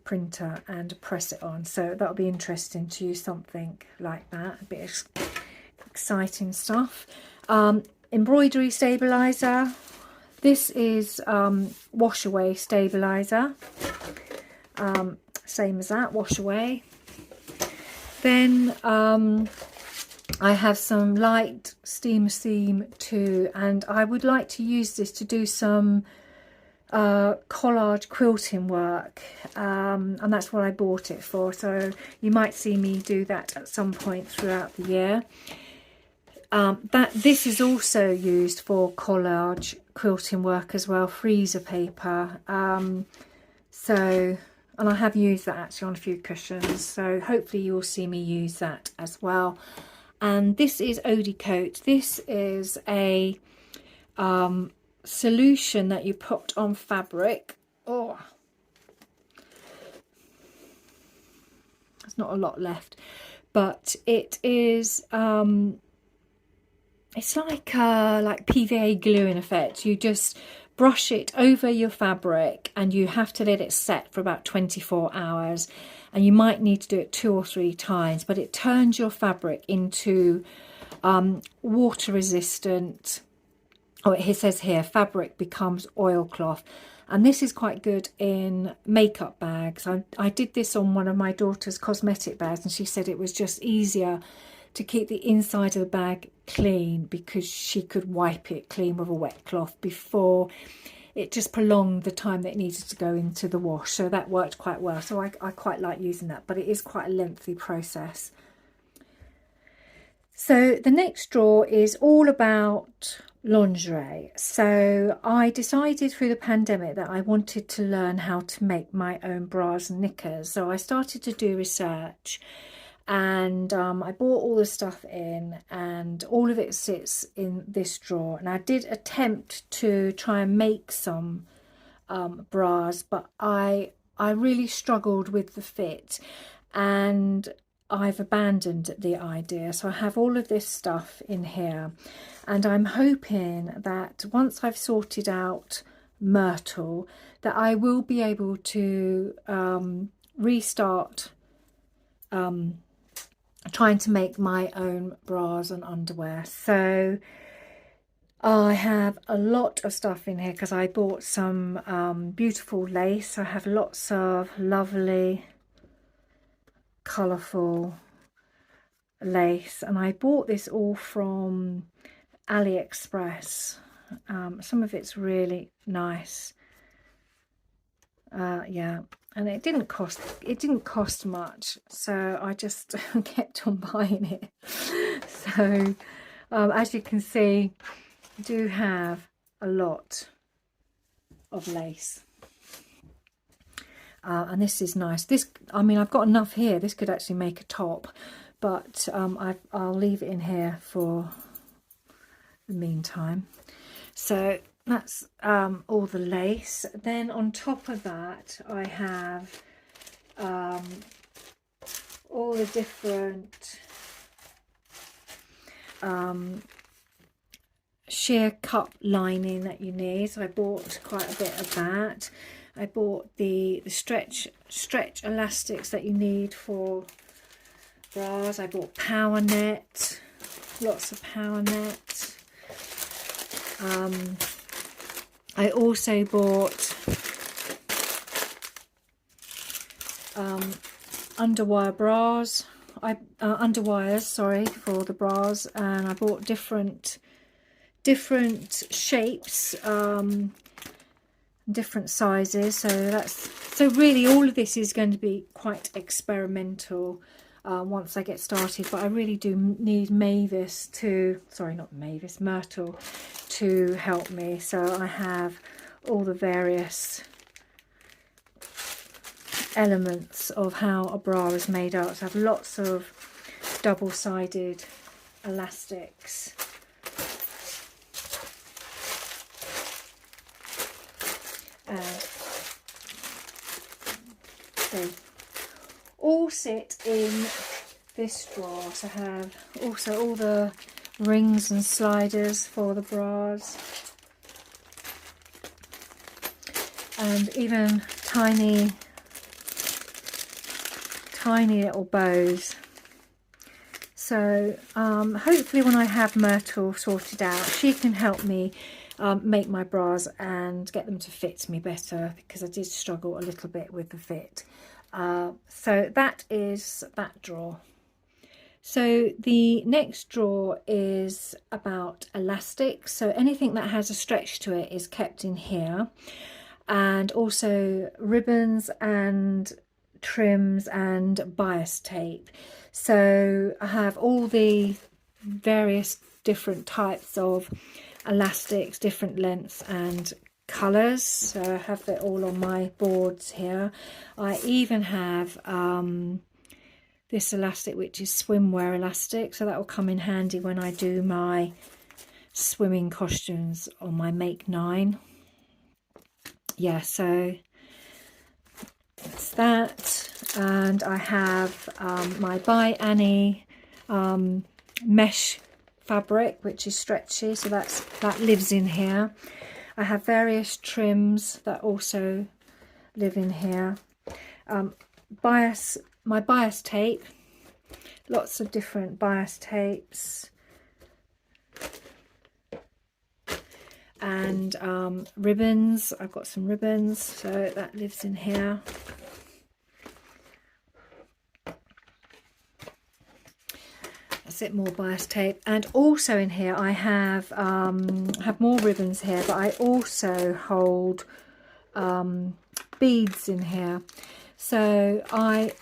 printer and press it on, so that'll be interesting to use something like that. A bit of exciting stuff. Embroidery stabilizer. This is wash away stabilizer, same as that, wash away. Then I have some light steamer seam too, and I would like to use this to do some collage quilting work, and that's what I bought it for, so you might see me do that at some point throughout the year. This is also used for collage quilting work as well, freezer paper, and I have used that actually on a few cushions, so hopefully you'll see me use that as well. And this is Odie Coat. This is a solution that you put on fabric. Oh, there's not a lot left, but it is it's like PVA glue in effect. You just brush it over your fabric, and you have to let it set for about 24 hours, and you might need to do it 2 or 3 times, but it turns your fabric into water resistant. Oh, it says here fabric becomes oilcloth, and this is quite good in makeup bags. I did this on one of my daughter's cosmetic bags, and she said it was just easier to keep the inside of the bag clean because she could wipe it clean with a wet cloth before it just prolonged the time that it needed to go into the wash. So that worked quite well, so I quite like using that, but it is quite a lengthy process. So the next drawer is all about lingerie. So I decided through the pandemic that I wanted to learn how to make my own bras and knickers, so I started to do research, and I bought all the stuff in, and all of it sits in this drawer. And I did attempt to try and make some bras, but I really struggled with the fit, and I've abandoned the idea. So I have all of this stuff in here, and I'm hoping that once I've sorted out Myrtle, that I will be able to restart trying to make my own bras and underwear. So I have a lot of stuff in here because I bought some beautiful lace. I have lots of lovely, colourful lace, and I bought this all from AliExpress. Some of it's really nice. Yeah, and it didn't cost much, so I just kept on buying it. So as you can see, I do have a lot of lace. And this is nice. This, I mean, I've got enough here. This could actually make a top, but I'll leave it in here for the meantime. So that's all the lace. Then on top of that, I have all the different sheer cup lining that you need. So I bought quite a bit of that. I bought the stretch elastics that you need for bras. I bought power net, lots of power net. I also bought underwire bras. Underwires, sorry, for the bras, and I bought different shapes, different sizes. So really all of this is going to be quite experimental once I get started, but I really do need Myrtle to help me. So I have all the various elements of how a bra is made up. So I have lots of double-sided elastics. They all sit in this drawer. So I have also all the rings and sliders for the bras, and even tiny little bows. So hopefully when I have Myrtle sorted out, she can help me make my bras and get them to fit me better, because I did struggle a little bit with the fit. So that is that drawer. So the next drawer is about elastics. So anything that has a stretch to it is kept in here, and also ribbons and trims and bias tape. So I have all the various different types of elastics, different lengths and colours. So I have it all on my boards here. I even have this elastic, which is swimwear elastic, so that will come in handy when I do my swimming costumes on my MakeNine. Yeah, so that's that. And I have my by andI mesh fabric, which is stretchy, so that lives in here. I have various trims that also live in here. My bias tape, lots of different bias tapes, and ribbons. I've got some ribbons, so that lives in here. That's it, more bias tape. And also in here I have more ribbons here, but I also hold beads in here. So I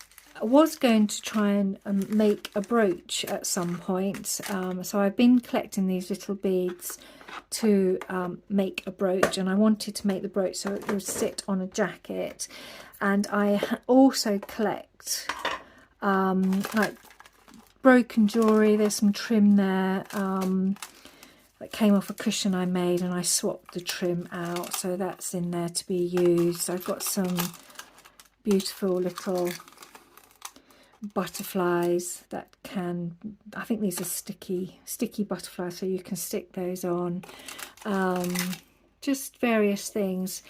was going to try and make a brooch at some point. So I've been collecting these little beads to make a brooch, and I wanted to make the brooch so it would sit on a jacket. And I also collect like broken jewellery. There's some trim there that came off a cushion I made, and I swapped the trim out, so that's in there to be used. So I've got some beautiful little butterflies that can, I think these are sticky butterflies, so you can stick those on. Just various things.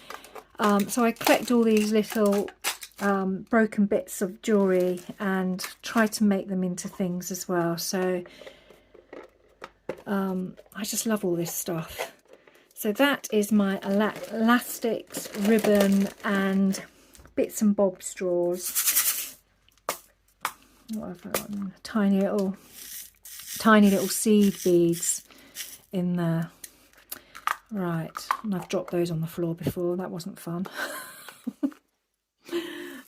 So I collect all these little broken bits of jewellery and try to make them into things as well. So I just love all this stuff. So that is my elastics, ribbon and bits and bobs drawers. What have I got? Tiny little seed beads in there. Right, and I've dropped those on the floor before. That wasn't fun.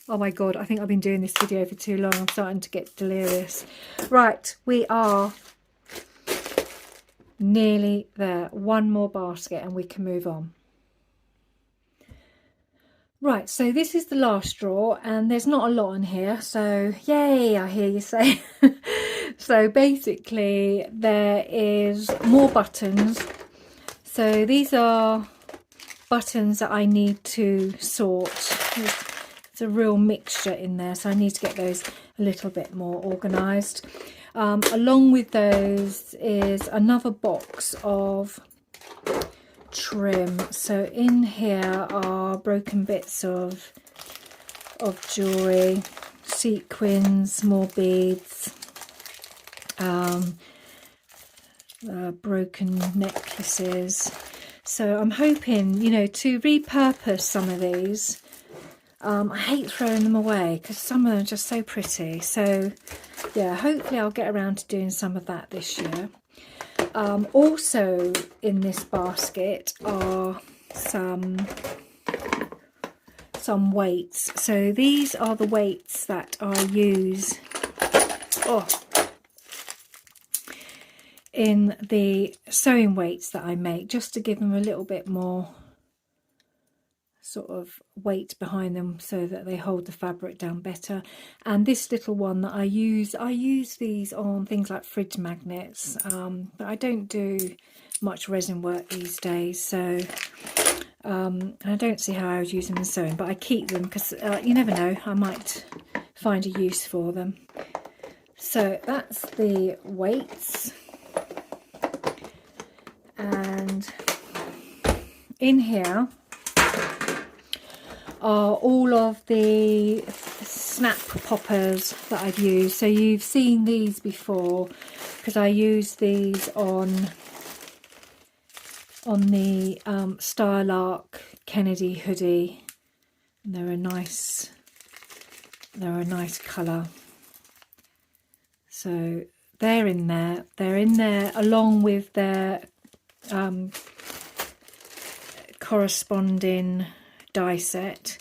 Oh my god, I think I've been doing this video for too long. I'm starting to get delirious. Right, we are nearly there. One more basket and we can move on. Right, so this is the last drawer and there's not a lot in here, so yay, I hear you say. So basically there is more buttons. So these are buttons that I need to sort. There's a real mixture in there, so I need to get those a little bit more organised. Along with those is another box of trim. So in here are broken bits of jewellery, sequins, more beads, broken necklaces. So I'm hoping, you know, to repurpose some of these. I hate throwing them away because some of them are just so pretty. So yeah, hopefully I'll get around to doing some of that this year. Also in this basket are some weights. So these are the weights that I use in the sewing weights that I make, just to give them a little bit more sort of weight behind them so that they hold the fabric down better. And this little one that I use these on things like fridge magnets, but I don't do much resin work these days, so I don't see how I would use them in sewing, but I keep them because you never know, I might find a use for them. So that's the weights, and in here are all of the snap poppers that I've used. So you've seen these before because I use these on the Starlark Kennedy hoodie, and they're a nice colour. So they're in there along with their corresponding die set.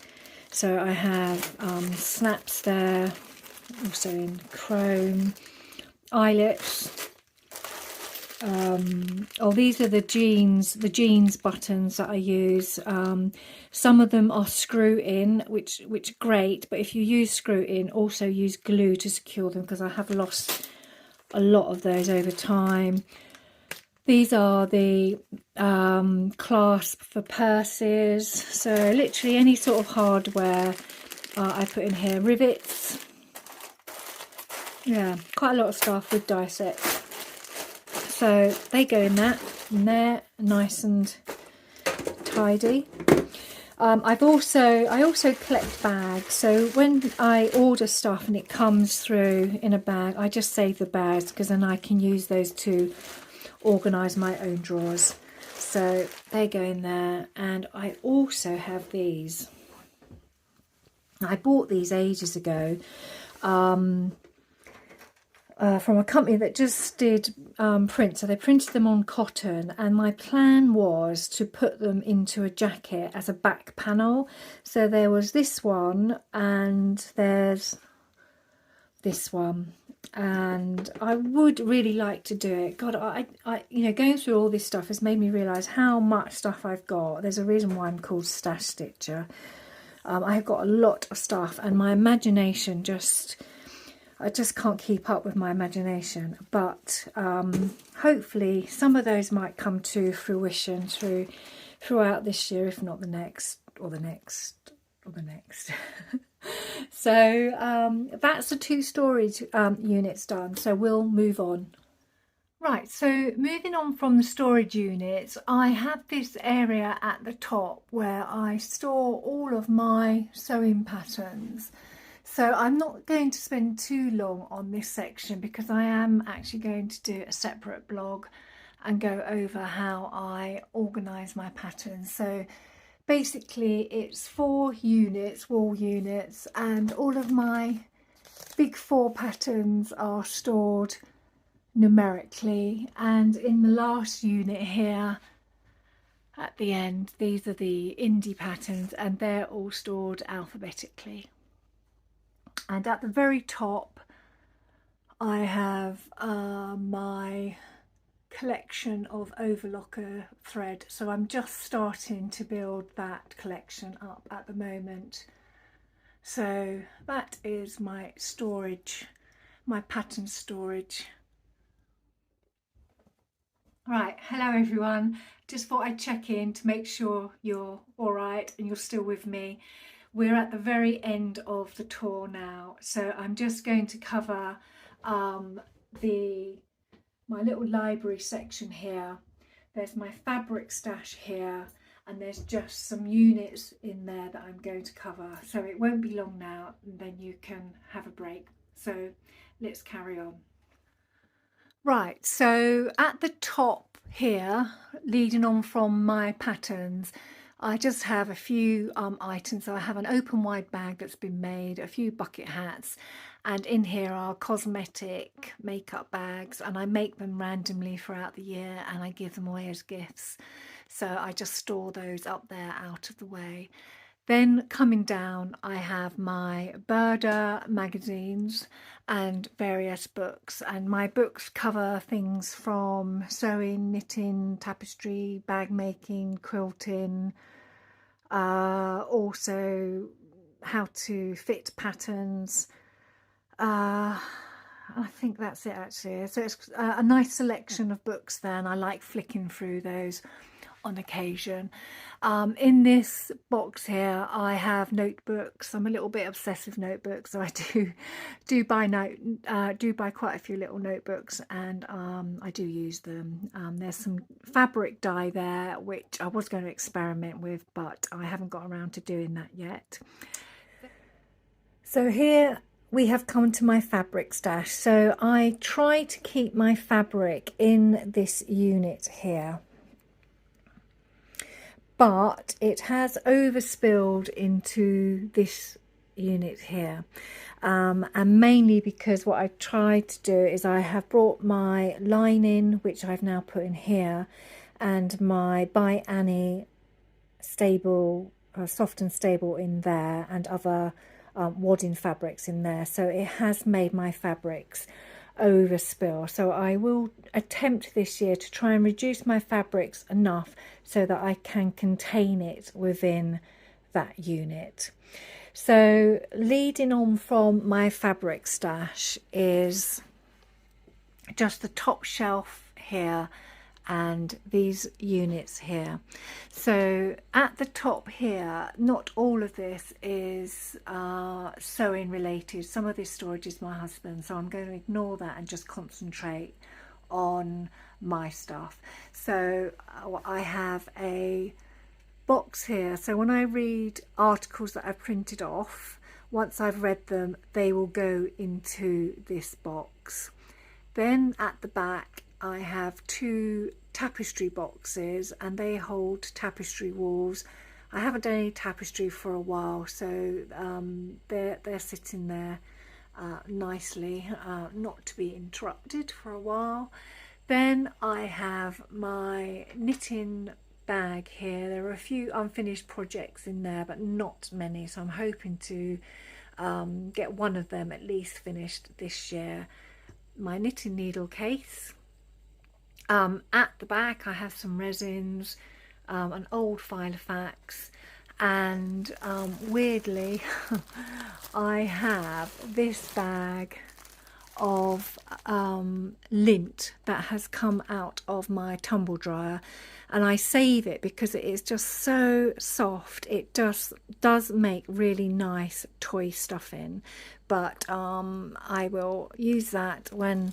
So I have snaps there, also in chrome, eyelets. These are the jeans buttons that I use. Some of them are screw in, which great, but if you use screw in, also use glue to secure them, because I have lost a lot of those over time. These are the clasp for purses, so literally any sort of hardware I put in here. Rivets, yeah, quite a lot of stuff with die sets. So they go in that, and they're nice and tidy. I also collect bags, so when I order stuff and it comes through in a bag, I just save the bags because then I can use those to organise my own drawers. So they go in there, and I also have these. I bought these ages ago from a company that just did print. So they printed them on cotton, and my plan was to put them into a jacket as a back panel. So there was this one, and there's this one, and I would really like to do it. God, I you know, going through all this stuff has made me realise how much stuff I've got. There's a reason why I'm called Stash Stitcher. I've got a lot of stuff, and my imagination I just can't keep up with my imagination. But hopefully some of those might come to fruition throughout this year, if not the next, or the next, or the next. So that's the 2 storage units done, so we'll move on. Right, so moving on from the storage units, I have this area at the top where I store all of my sewing patterns. So I'm not going to spend too long on this section because I am actually going to do a separate blog and go over how I organise my patterns. So basically it's 4 units, wall units, and all of my big 4 patterns are stored numerically, and in the last unit here at the end, these are the indie patterns and they're all stored alphabetically. And at the very top I have my collection of overlocker thread, so I'm just starting to build that collection up at the moment. So that is my storage, my pattern storage. Right, hello everyone. Just thought I'd check in to make sure you're all right and you're still with me. We're at the very end of the tour now, so I'm just going to cover my little library section here. There's my fabric stash here, and there's just some units in there that I'm going to cover. So it won't be long now, and then you can have a break. So let's carry on. Right, so at the top here, leading on from my patterns, I just have a few items. So I have an open wide bag that's been made, a few bucket hats, and in here are cosmetic makeup bags, and I make them randomly throughout the year and I give them away as gifts. So I just store those up there out of the way. Then coming down, I have my Burda magazines and various books, and my books cover things from sewing, knitting, tapestry, bag making, quilting, also how to fit patterns. I think that's it actually. So it's a nice selection of books there, and I like flicking through those on occasion. In this box here I have notebooks. I'm a little bit obsessed with notebooks, so I do buy quite a few little notebooks, and I do use them. There's some fabric dye there which I was going to experiment with, but I haven't got around to doing that yet. So here we have come to my fabric stash. So I try to keep my fabric in this unit here, but it has overspilled into this unit here, and mainly because what I tried to do is I have brought my lining, which I've now put in here, and my by Annie stable, soft and stable in there, and other wadding fabrics in there, so it has made my fabrics overspill. So I will attempt this year to try and reduce my fabrics enough so that I can contain it within that unit. So leading on from my fabric stash is just the top shelf here and these units here. So at the top here, not all of this is sewing related. Some of this storage is my husband, so I'm going to ignore that and just concentrate on my stuff. So I have a box here, so when I read articles that I've printed off, once I've read them, they will go into this box. Then at the back I have 2 tapestry boxes, and they hold tapestry walls. I haven't done any tapestry for a while, so they're sitting there nicely, not to be interrupted for a while. Then I have my knitting bag here. There are a few unfinished projects in there, but not many, so I'm hoping to get one of them at least finished this year. My knitting needle case. At the back I have some resins, an old file of fax, and weirdly I have this bag of lint that has come out of my tumble dryer, and I save it because it is just so soft. It just does make really nice toy stuffing, but I will use that when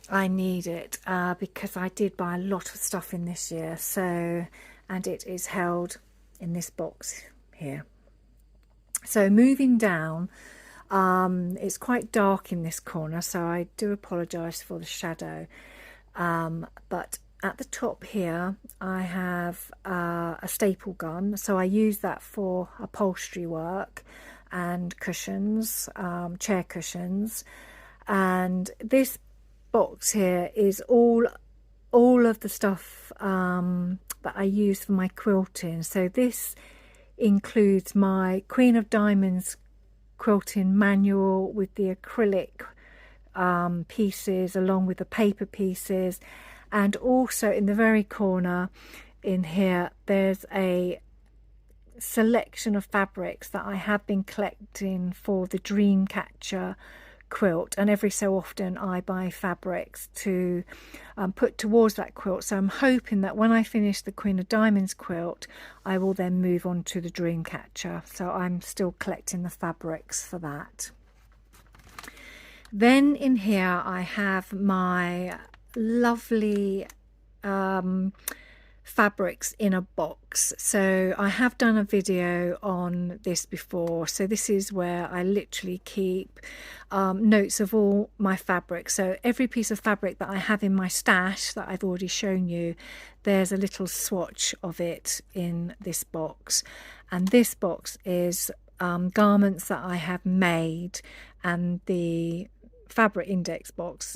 I need it, because I did buy a lot of stuff in this year. So, and it is held in this box here. So moving down, it's quite dark in this corner, so I do apologise for the shadow. But at the top here I have a staple gun, so I use that for upholstery work and cushions, chair cushions. And this box here is all of the stuff that I use for my quilting. So this includes my Queen of Diamonds quilting manual with the acrylic pieces along with the paper pieces, and also in the very corner in here there's a selection of fabrics that I have been collecting for the Dreamcatcher quilt, and every so often I buy fabrics to put towards that quilt. So I'm hoping that when I finish the Queen of Diamonds quilt I will then move on to the Dreamcatcher, so I'm still collecting the fabrics for that. Then in here I have my lovely fabrics in a box. So I have done a video on this before, so this is where I literally keep notes of all my fabric. So every piece of fabric that I have in my stash that I've already shown you, there's a little swatch of it in this box, and this box is garments that I have made, and the fabric index box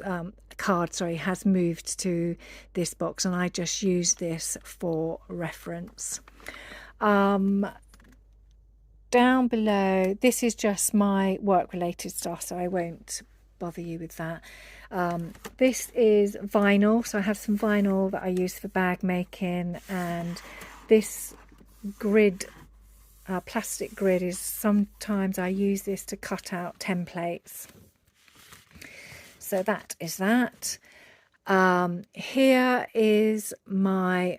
card, sorry, has moved to this box, and I just use this for reference. Down below, this is just my work related stuff, so I won't bother you with that. This is vinyl, so I have some vinyl that I use for bag making, and this grid, plastic grid, is sometimes I use this to cut out templates. So that is that. Here is my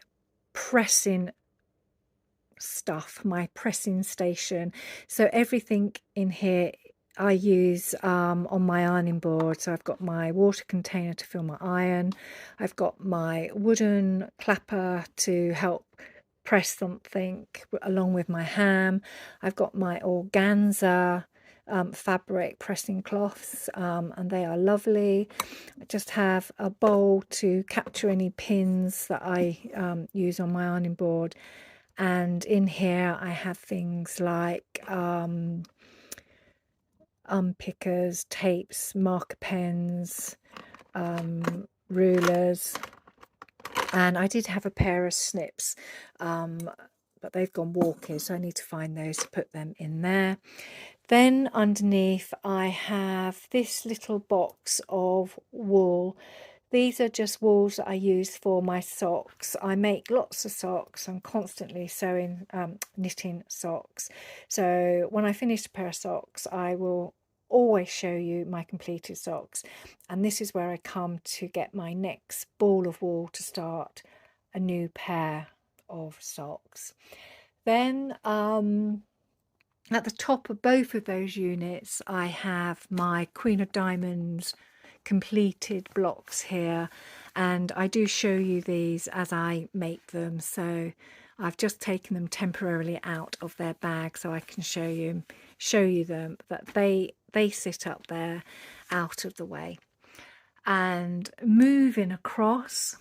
pressing stuff, my pressing station. So everything in here I use on my ironing board. So I've got my water container to fill my iron. I've got my wooden clapper to help press something along with my ham. I've got my organza fabric pressing cloths, and they are lovely. I just have a bowl to capture any pins that I use on my ironing board, and in here I have things like unpickers, tapes, marker pens, rulers, and I did have a pair of snips, but they've gone walking, so I need to find those to put them in there. Then underneath I have this little box of wool. These are just wools that I use for my socks. I make lots of socks. I'm constantly sewing, knitting socks. So when I finish a pair of socks, I will always show you my completed socks. And this is where I come to get my next ball of wool to start a new pair of socks. Then at the top of both of those units I have my Queen of Diamonds completed blocks here, and I do show you these as I make them, so I've just taken them temporarily out of their bag so I can show you them, that they sit up there out of the way. And moving across,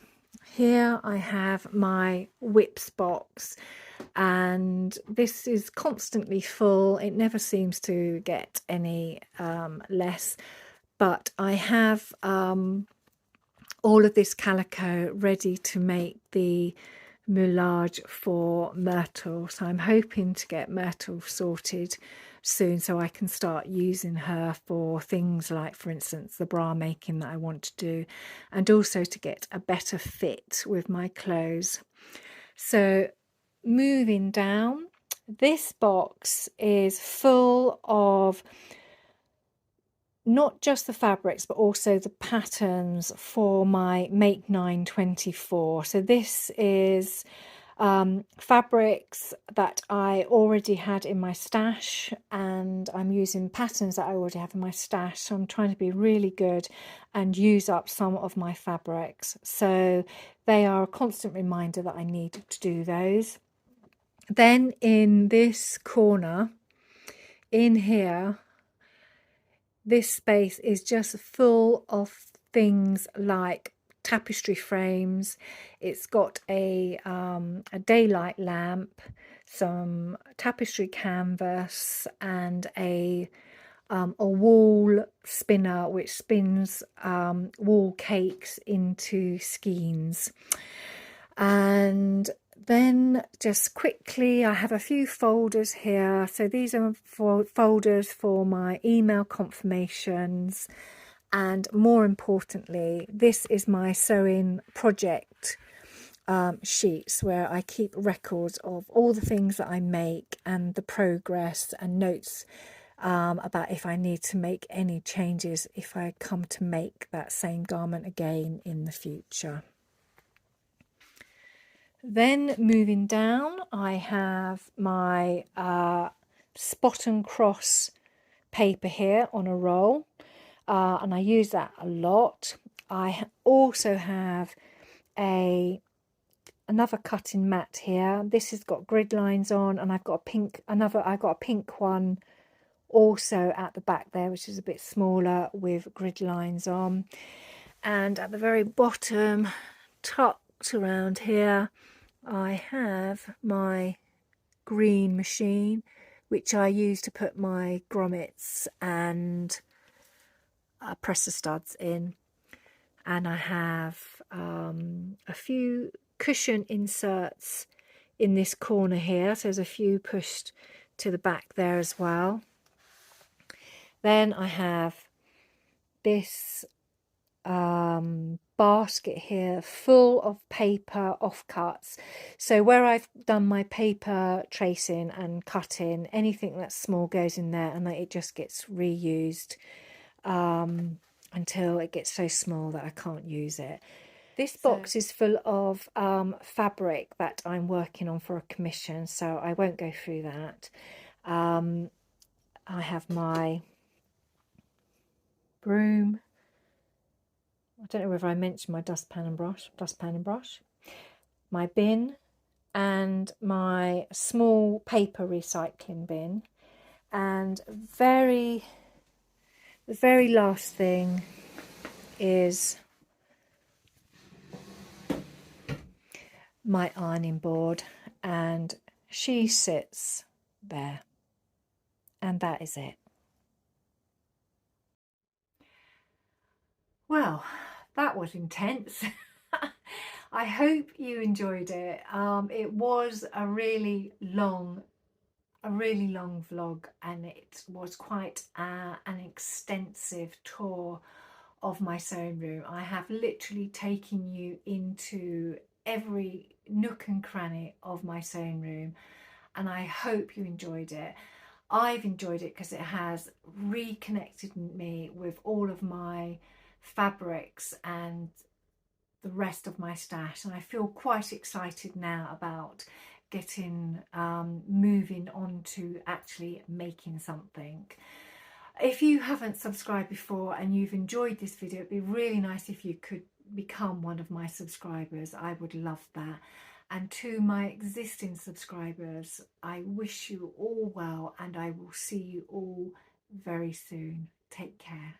here I have my WIPs box, and this is constantly full. It never seems to get any less, but I have all of this calico ready to make the moulage for Myrtle, so I'm hoping to get Myrtle sorted soon so I can start using her for things like, for instance, the bra making that I want to do, and also to get a better fit with my clothes. So moving down, this box is full of not just the fabrics but also the patterns for my MakeNine 24. So this is fabrics that I already had in my stash, and I'm using patterns that I already have in my stash, so I'm trying to be really good and use up some of my fabrics. So they are a constant reminder that I need to do those. Then in this corner in here, this space is just full of things like tapestry frames. It's got a daylight lamp, some tapestry canvas, and a wall spinner which spins wall cakes into skeins. And then just quickly, I have a few folders here. So these are folders for my email confirmations, and more importantly, this is my sewing project sheets where I keep records of all the things that I make and the progress, and notes about if I need to make any changes if I come to make that same garment again in the future. Then moving down, I have my spot and cross paper here on a roll, and I use that a lot. I also have another cutting mat here. This has got grid lines on, and I've got a pink one also at the back there, which is a bit smaller with grid lines on. And at the very bottom, tucked around here, I have my green machine, which I use to put my grommets and presser studs in. And I have a few cushion inserts in this corner here, so there's a few pushed to the back there as well. Then I have this basket here full of paper offcuts. So where I've done my paper tracing and cutting, anything that's small goes in there, and it just gets reused until it gets so small that I can't use it. This box is full of fabric that I'm working on for a commission, so I won't go through that. I have my broom. I don't know whether I mentioned my dustpan and brush, my bin, and my small paper recycling bin. And the very last thing is my ironing board, and she sits there, and that is it. Well, that was intense. I hope you enjoyed it. It was a really long vlog, and it was quite an extensive tour of my sewing room. I have literally taken you into every nook and cranny of my sewing room, and I hope you enjoyed it. I've enjoyed it because it has reconnected me with all of my fabrics and the rest of my stash, and I feel quite excited now about getting moving on to actually making something. If you haven't subscribed before and you've enjoyed this video, it'd be really nice if you could become one of my subscribers. I would love that. And to my existing subscribers, I wish you all well, and I will see you all very soon. Take care.